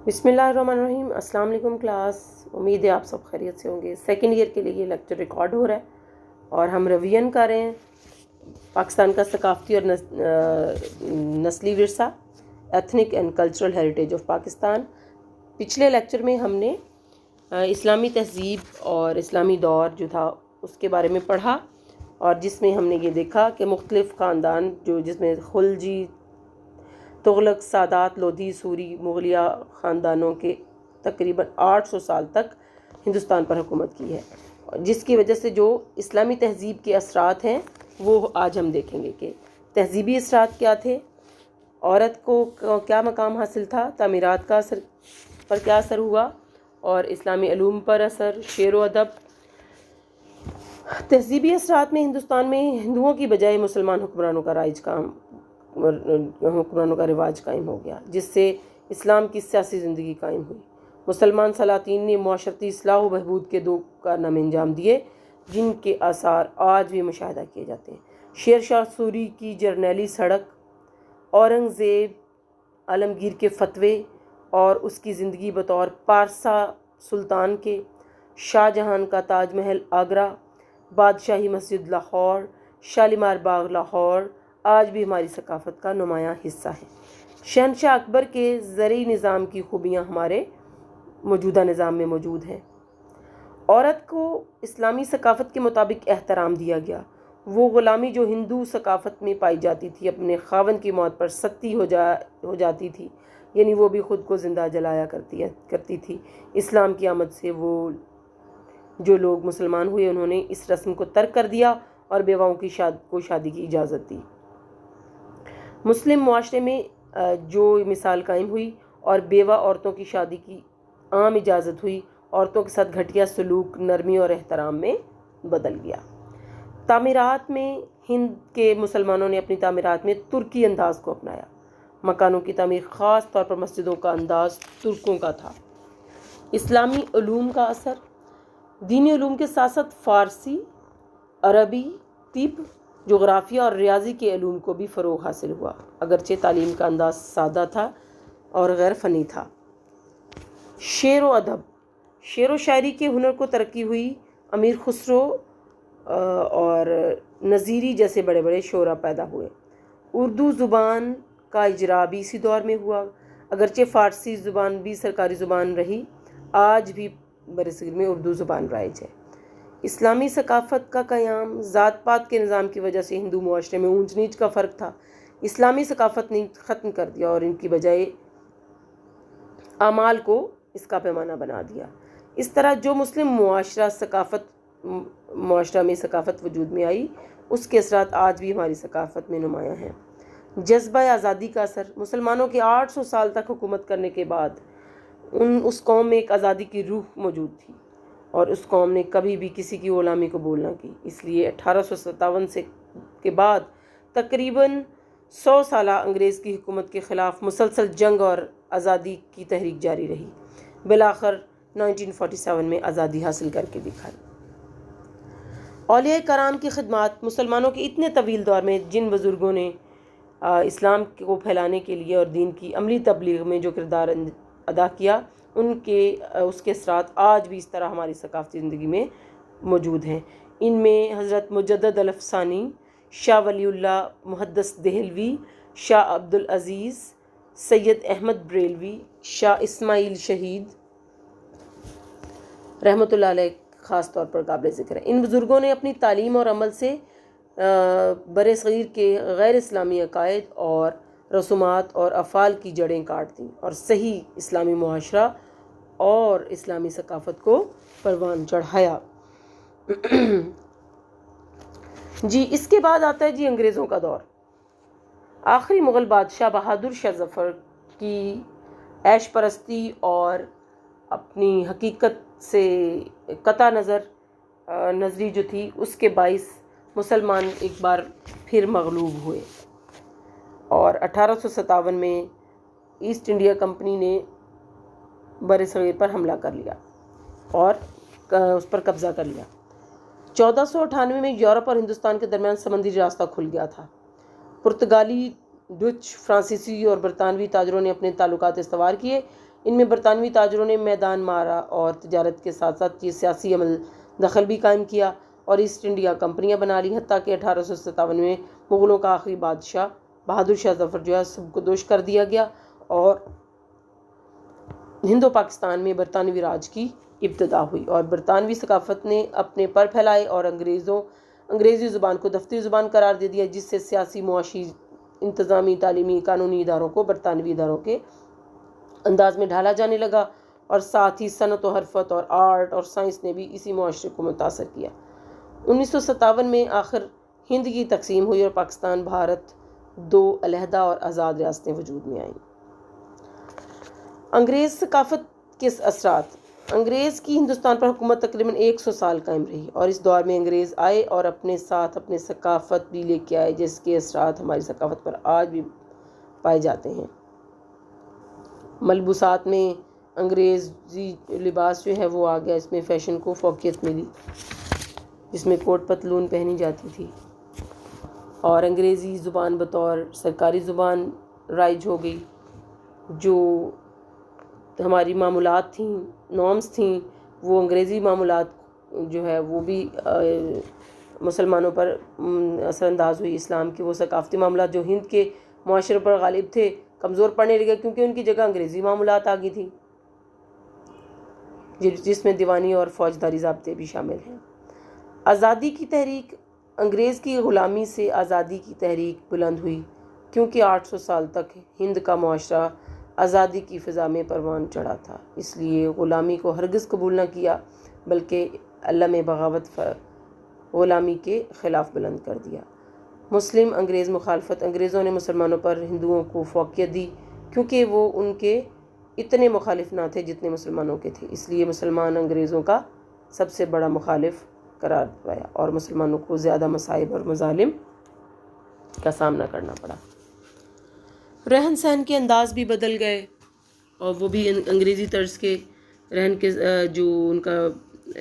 बिस्मिल्लाहिर्रहमानिर्रहीम। अस्सलाम वालेकुम क्लास। उम्मीद है आप सब खैरियत से होंगे। सेकंड ईयर के लिए ये लेक्चर रिकॉर्ड हो रहा है और हम रिवीजन कर रहे हैं पाकिस्तान का सकाफ़ती और नस्ली विरसा, ethnic and cultural heritage of Pakistan. पिछले लेक्चर में हमने इस्लामी तहज़ीब और इस्लामी दौर जो था उसके बारे में पढ़ा और जिसमें हमने ये देखा कि मुख्तलिफ़ ख़ानदान जिसमें खुलजी, तुगलक, सादात, लोधी, सूरी, मुग़लिया ख़ानदानों के तकरीबन 800 साल तक हिंदुस्तान पर हुकूमत की है, जिसकी वजह से जो इस्लामी तहज़ीब के असरात हैं वो आज हम देखेंगे कि तहज़ीबी असरात क्या थे, औरत को क्या मकाम हासिल था, तामीरात का असर पर क्या असर हुआ और इस्लामी उलूम पर असर, शेर व अदब। तहज़ीबी असरात में हिंदुस्तान में हिंदुओं की बजाय मुसलमान हुक्मरानों का रिवाज कायम हो गया, जिससे इस्लाम की सियासी ज़िंदगी कायम हुई। मुसलमान सलातीन ने मुआशरती इस्लाह व बहबूद के दो कारनामे अंजाम दिए जिनके आसार आज भी मुशाहिदा किए जाते हैं। शेर शाह सूरी की जर्नैली सड़क, औरंगज़ेब आलमगीर के फतवे और उसकी ज़िंदगी बतौर पारसा सुल्तान के, शाहजहां का ताजमहल आगरा, बादशाही मस्जिद लाहौर, शालीमार बाग लाहौर आज भी हमारी सकाफ़त का नुमायाँ हिस्सा है। शहनशाह अकबर के ज़री निज़ाम की खूबियाँ हमारे मौजूदा निज़ाम में मौजूद हैं। औरत को इस्लामी सकाफ़त के मुताबिक एहतराम दिया गया। वो ग़ुलामी जो हिंदू सकाफ़त में पाई जाती थी अपने खावन की मौत पर सख्ती हो जाती थी, यानी वो भी ख़ुद को ज़िंदा जलाया करती थी। इस्लाम की आमद से वो जो लोग मुसलमान हुए उन्होंने इस रस्म को तर्क कर दिया और बेवाओं की शादी की इजाज़त दी। मुस्लिम मुआशरे में जो मिसाल कायम हुई और बेवा औरतों की शादी की आम इजाज़त हुई, औरतों के साथ घटिया सलूक नरमी और एहतराम में बदल गया। तामीरात में हिंद के मुसलमानों ने अपनी तामीरात में तुर्की अंदाज़ को अपनाया। मकानों की तामीर ख़ास तौर पर मस्जिदों का अंदाज़ तुर्कों का था। इस्लामी उलूम का असर, दीनी उलूम के साथ साथ फ़ारसी, अरबी, तिब, जोग्राफिया और रियाजी के उलूम को भी फ़रोग़ हासिल हुआ, अगरचे तालीम का अंदाज़ सादा था और गैर फ़नी था। शेर व अदब, शेर व शायरी के हुनर को तरक्की हुई। अमीर खुसरो और नज़ीरी जैसे बड़े बड़े शोरा पैदा हुए। उर्दू ज़ुबान का इजरा भी इसी दौर में हुआ, अगरचे फ़ारसी ज़ुबान भी सरकारी ज़ुबान रही, आज भी बरसगीर में उर्दू ज़ुबान राइज है। इस्लामी सकाफ़त का क़याम, ज़ात पात के निज़ाम की वजह से हिंदू मुआशरे में ऊंच नीच का फ़र्क था, इस्लामी सकाफ़त ने ख़त्म कर दिया और इनकी बजाय आमाल को इसका पैमाना बना दिया। इस तरह जो मुस्लिम मुआशरा में सकाफ़त वजूद में आई, उसके असरात आज भी हमारी सकाफ़त में नुमायाँ हैं। जज्बा आज़ादी का असर, मुसलमानों के 800 साल तक हुकूमत करने के बाद उस कौम में एक आज़ादी की रूह मौजूद थी और उस कौम ने कभी भी किसी की ग़ुलामी कबूल ना की। इसलिए 1857 के बाद तकरीबन 100 साल अंग्रेज़ की हुकूमत के ख़िलाफ़ मुसलसल जंग और आज़ादी की तहरीक जारी रही। बिलाखिर 1947 में आज़ादी हासिल करके दिखाई। औलिया कराम की खिदमत, मुसलमानों के इतने तवील दौर में जिन बुज़ुर्गों ने इस्लाम को फैलाने के लिए और दीन की अमली तबलीग में जो किरदार अदा किया, उसके असरात आज भी इस तरह हमारी सकाफ़ती ज़िंदगी में मौजूद हैं। इनमें हज़रत मुजद्दद अल-अफ़सानी, शाह वलीउल्लाह मुहद्दिस देहलवी, शाह अब्दुल अज़ीज़, सैयद अहमद बरेलवी, शाह इस्माइल शहीद रहमतुल्लाह अलैह ख़ास तौर पर काबिल ज़िक्र है। इन बुज़ुर्गों ने अपनी तालीम और अमल से बरसगीर के गैर इस्लामी अकायद और रसूमात और अफ़ाल की जड़ें काट दी और सही इस्लामी मुआशरा और इस्लामी सकाफ़त को परवान चढ़ाया। जी, इसके बाद आता है जी अंग्रेज़ों का दौर। आखिरी मुग़ल बादशाह बहादुर शाह ज़फ़र की ऐश परस्ती और अपनी हकीकत से कता नज़री जो थी, उसके बाइस मुसलमान एक बार फिर मग़लूब हुए और 1857 में ईस्ट इंडिया कंपनी ने बरसगीर पर हमला कर लिया और उस पर कब्ज़ा कर लिया। 1498 में यूरोप और हिंदुस्तान के दरमियान समंदरी रास्ता खुल गया था। पुर्तगाली, डच, फ्रांसीसी और बरतानवी ताजरों ने अपने ताल्लुकात इस्तवार किए। ان میں برطانوی تاجروں نے میدان مارا اور تجارت کے ساتھ ساتھ یہ سیاسی عمل دخل بھی قائم کیا اور ایسٹ انڈیا کمپنیاں بنا لی، حتیٰ کہ 1857 میں مغلوں کا آخری بادشاہ بہادر شاہ ظفر جو ہے سب کو دوش کر دیا گیا اور ہند و پاکستان میں برطانوی راج کی ابتدا ہوئی، اور برطانوی ثقافت نے اپنے پر پھیلائے اور انگریزی زبان کو دفتری زبان قرار دے دیا، جس سے سیاسی، معاشی، انتظامی، تعلیمی، قانونی اداروں کو برطانوی اداروں کے انداز میں ڈھالا جانے لگا، اور ساتھ ہی صنعت و حرفت اور آرٹ اور سائنس نے بھی اسی معاشرے کو متاثر کیا۔ 1957 میں آخر ہند کی تقسیم ہوئی اور پاکستان، بھارت دو علیحدہ اور آزاد ریاستیں وجود میں آئیں۔ انگریز ثقافت کے اثرات۔ انگریز کی ہندوستان پر حکومت تقریباً 100 سال قائم رہی، اور اس دور میں انگریز آئے اور اپنے ساتھ اپنے ثقافت بھی لے کے آئے، جس کے اثرات ہماری ثقافت پر آج بھی پائے جاتے ہیں۔ ملبوسات میں انگریزی لباس جو ہے وہ آ گیا، اس میں فیشن کو فوقیت ملی، جس میں کوٹ پتلون پہنی جاتی تھی، اور انگریزی زبان بطور سرکاری زبان رائج ہو گئی۔ جو ہماری معمولات تھیں، نارمز تھیں، وہ انگریزی معمولات جو ہے وہ بھی مسلمانوں پر اثر انداز ہوئی۔ اسلام کے وہ ثقافتی معاملات جو ہند کے معاشرے پر غالب تھے کمزور پڑنے لگے، کیونکہ ان کی جگہ انگریزی معمولات آ گئی تھیں، جس میں دیوانی اور فوجداری ضابطے بھی شامل ہیں۔ آزادی کی تحریک۔ انگریز کی غلامی سے آزادی کی تحریک بلند ہوئی، کیونکہ 800 سال تک ہند کا معاشرہ آزادی کی فضا میں پروان چڑھا تھا، اس لیے غلامی کو ہرگز قبول نہ کیا، بلکہ علم بغاوت غلامی کے خلاف بلند کر دیا۔ مسلم انگریز مخالفت۔ انگریزوں نے مسلمانوں پر ہندوؤں کو فوقیت دی، کیونکہ وہ ان کے اتنے مخالف نہ تھے جتنے مسلمانوں کے تھے، اس لیے مسلمان انگریزوں کا سب سے بڑا مخالف قرار پایا اور مسلمانوں کو زیادہ مصائب اور مظالم کا سامنا کرنا پڑا۔ رہن سہن کے انداز بھی بدل گئے، اور وہ بھی انگریزی طرز کے رہن کے جو ان کا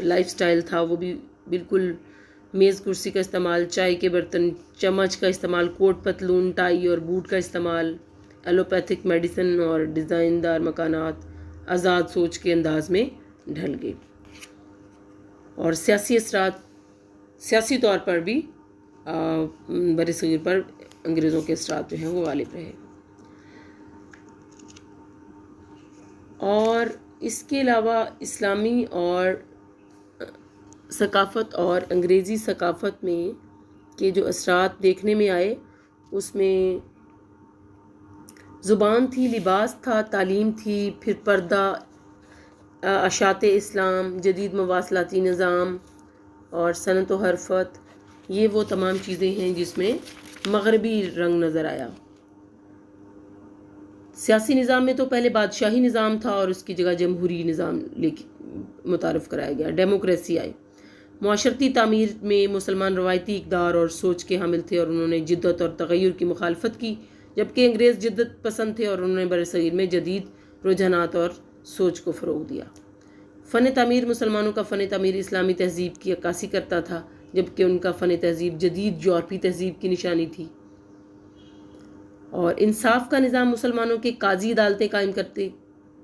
لائف سٹائل تھا وہ بھی بالکل میز کرسی کا استعمال، چائے کے برتن، چمچ کا استعمال، کوٹ پتلون، ٹائی اور بوٹ کا استعمال، ایلوپیتھک میڈیسن اور ڈیزائن دار مکانات آزاد سوچ کے انداز میں ڈھل گئی۔ اور سیاسی اثرات۔ سیاسی طور پر بھی برصغیر پر انگریزوں کے اثرات جو ہیں وہ غالب رہے، اور اس کے علاوہ اسلامی اور ثقافت اور انگریزی ثقافت میں کے جو اثرات دیکھنے میں آئے، اس میں زبان تھی، لباس تھا، تعلیم تھی، پھر پردہ، اشاعت اسلام، جدید مواصلاتی نظام اور صنعت و حرفت، یہ وہ تمام چیزیں ہیں جس میں مغربی رنگ نظر آیا۔ سیاسی نظام میں تو پہلے بادشاہی نظام تھا اور اس کی جگہ جمہوری نظام متعارف کرایا گیا، ڈیموکریسی آئی۔ معاشرتی تعمیر میں مسلمان روایتی اقدار اور سوچ کے حامل تھے اور انہوں نے جدت اور تغیر کی مخالفت کی، جبکہ انگریز جدت پسند تھے اور انہوں نے برصغیر میں جدید رجحانات اور سوچ کو فروغ دیا۔ فن تعمیر۔ مسلمانوں کا فن تعمیر اسلامی تہذیب کی عکاسی کرتا تھا، جبکہ ان کا فن تہذیب جدید یورپی تہذیب کی نشانی تھی۔ اور انصاف کا نظام۔ مسلمانوں کے قاضی عدالتیں قائم کرتے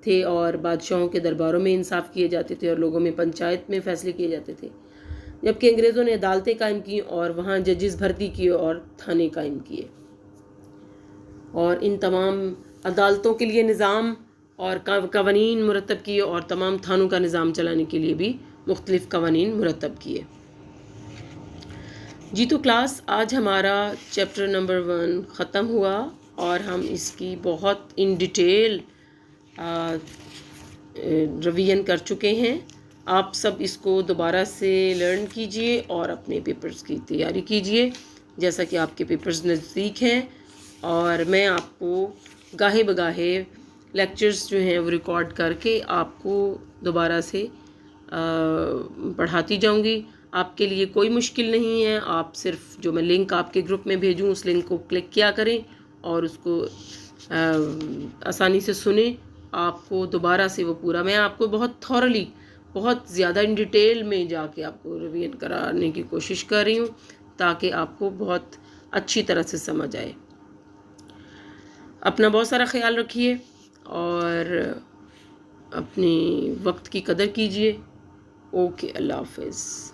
تھے اور بادشاہوں کے درباروں میں انصاف کیے جاتے تھے اور لوگوں میں پنچایت میں فیصلے کیے جاتے تھے، جبکہ انگریزوں نے عدالتیں قائم کی اور وہاں ججز بھرتی کیے اور تھانے قائم کیے، اور ان تمام عدالتوں کے لیے نظام اور قوانین مرتب کیے اور تمام تھانوں کا نظام چلانے کے لیے بھی مختلف قوانین مرتب کیے۔ جی تو کلاس آج ہمارا چیپٹر نمبر 1 ختم ہوا اور ہم اس کی بہت ان ڈیٹیل ریویژن کر چکے ہیں۔ آپ سب اس کو دوبارہ سے لرن کیجئے اور اپنے پیپرز کی تیاری کیجئے، جیسا کہ آپ کے پیپرز نزدیک ہیں، اور میں آپ کو گاہے بگاہے لیکچرز جو ہیں وہ ریکارڈ کر کے آپ کو دوبارہ سے پڑھاتی جاؤں گی۔ آپ کے لیے کوئی مشکل نہیں ہے، آپ صرف جو میں لنک آپ کے گروپ میں بھیجوں اس لنک کو کلک کیا کریں اور اس کو آسانی سے سنیں۔ آپ کو دوبارہ سے وہ پورا میں آپ کو بہت تھورلی، بہت زیادہ ان ڈیٹیل میں جا کے آپ کو ریویژن کرانے کی کوشش کر رہی ہوں تاکہ آپ کو بہت اچھی طرح سے سمجھ آئے۔ اپنا بہت سارا خیال رکھیے اور اپنے وقت کی قدر کیجیے۔ اوکے، اللہ حافظ۔